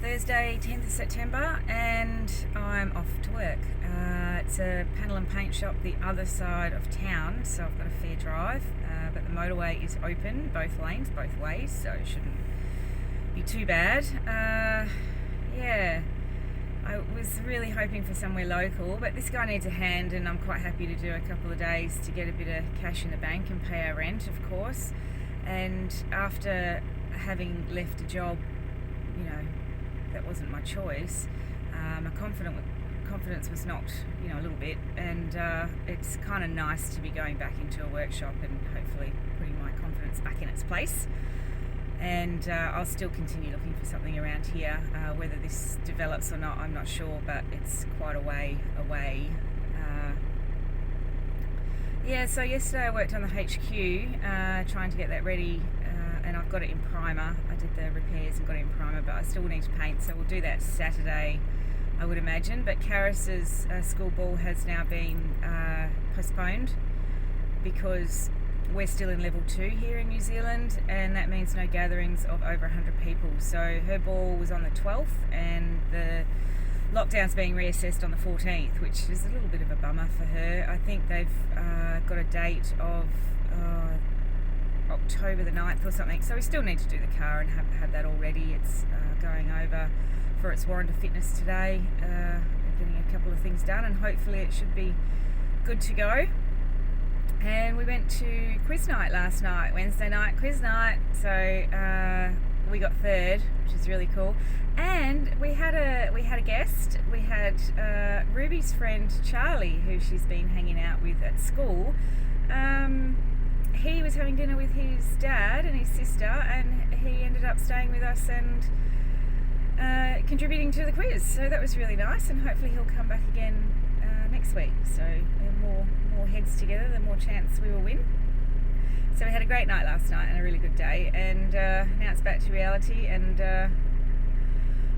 Thursday, 10th of September, and I'm off to work. It's a panel and paint shop the other side of town, so I've got a fair drive, but the motorway is open, both lanes, both ways, so it shouldn't be too bad. Yeah, I was really hoping for somewhere local, but this guy needs a hand, and I'm quite happy to do a couple of days to get a bit of cash in the bank and pay our rent, of course. And after having left a job, that wasn't my choice, my confidence was knocked, a little bit, and it's kind of nice to be going back into a workshop and hopefully putting my confidence back in its place. And I'll still continue looking for something around here. Whether this develops or not, I'm not sure, but it's quite a way away. So yesterday I worked on the HQ, trying to get that ready, and I've got it in primer. I did the repairs and got it in primer, but I still need to paint, so we'll do that Saturday, I would imagine. But Caris's school ball has now been postponed because we're still in level 2 here in New Zealand, and that means no gatherings of over 100 people. So her ball was on the 12th, and the lockdown's being reassessed on the 14th, which is a little bit of a bummer for her. I think they've got a date of October the 9th or something, so we still need to do the car and have that all ready. It's going over for its warrant of fitness today, getting a couple of things done, and hopefully it should be good to go. And we went to quiz night last night, Wednesday night quiz night, so we got third, which is really cool. And we had a guest. We had Ruby's friend Charlie, who she's been hanging out with at school. He was having dinner with his dad and his sister, and he ended up staying with us and contributing to the quiz. So that was really nice, and hopefully he'll come back again next week. So more heads together, the more chance we will win. So we had a great night last night and a really good day, and now it's back to reality and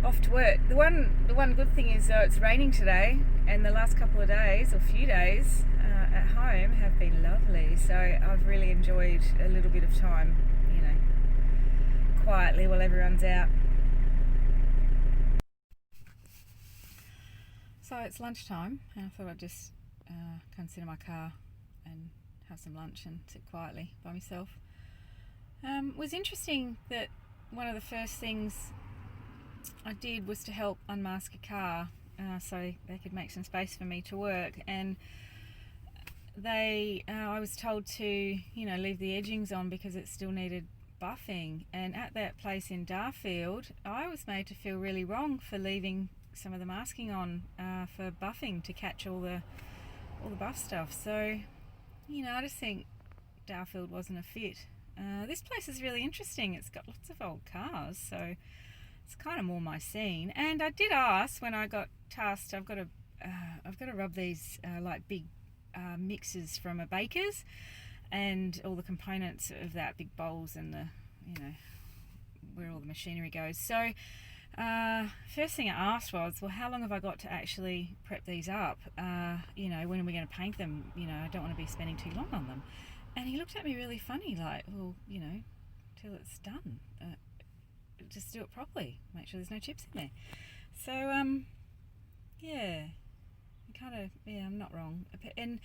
off to work. The one good thing is it's raining today, and the last couple of days or few days at home have been lovely. So I've really enjoyed a little bit of time, quietly while everyone's out. So it's lunchtime, and I thought I'd just come sit in my car and have some lunch and sit quietly by myself. It was interesting that one of the first things I did was to help unmask a car so they could make some space for me to work, and I was told to leave the edgings on because it still needed buffing. And at that place in Darfield, I was made to feel really wrong for leaving some of the masking on for buffing to catch all the buff stuff. So I just think Darfield wasn't a fit. This place is really interesting. It's got lots of old cars, so it's kind of more my scene. And I did ask when I got tasked. I've got to rub these like big mixers from a baker's, and all the components of that, big bowls and the where all the machinery goes. So first thing I asked was, well, how long have I got to actually prep these up? When are we going to paint them? I don't want to be spending too long on them. And he looked at me really funny, like, well, till it's done. Just do it properly. Make sure there's no chips in there. So, I'm not wrong. And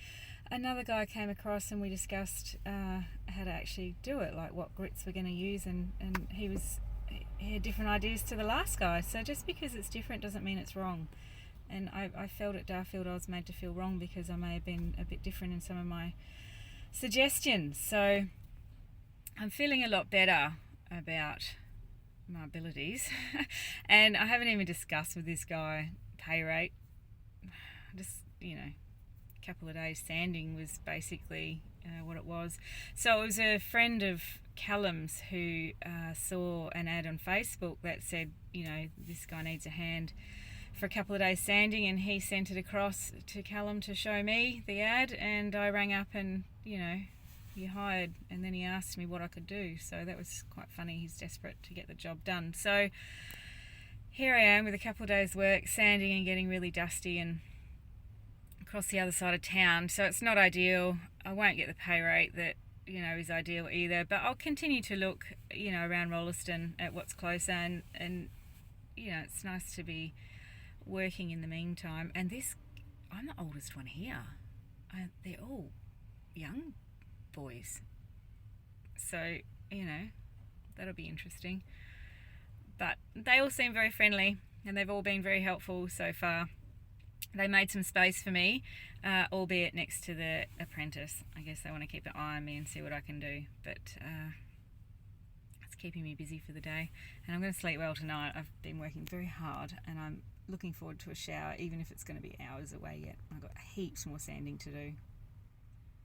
another guy came across, and we discussed how to actually do it, like what grits we're going to use, and he had different ideas to the last guy. So just because it's different doesn't mean it's wrong. And I felt at Darfield I was made to feel wrong because I may have been a bit different in some of my suggestions. So I'm feeling a lot better about my abilities. And I haven't even discussed with this guy pay rate. Just a couple of days sanding was basically what it was. So it was a friend of Callum's who saw an ad on Facebook that said, this guy needs a hand for a couple of days sanding, and he sent it across to Callum to show me the ad, and I rang up and he hired, and then he asked me what I could do. So that was quite funny. He's desperate to get the job done. So here I am with a couple of days work sanding and getting really dusty and across the other side of town. So it's not ideal. I won't get the pay rate that is ideal either, but I'll continue to look around Rolleston at what's closer, and it's nice to be working in the meantime. And I'm the oldest one here. They're all young boys. So, that'll be interesting. But they all seem very friendly and they've all been very helpful so far. They made some space for me, albeit next to the apprentice. I guess they want to keep an eye on me and see what I can do. But it's keeping me busy for the day. And I'm going to sleep well tonight. I've been working very hard and I'm looking forward to a shower, even if it's going to be hours away yet. I've got heaps more sanding to do.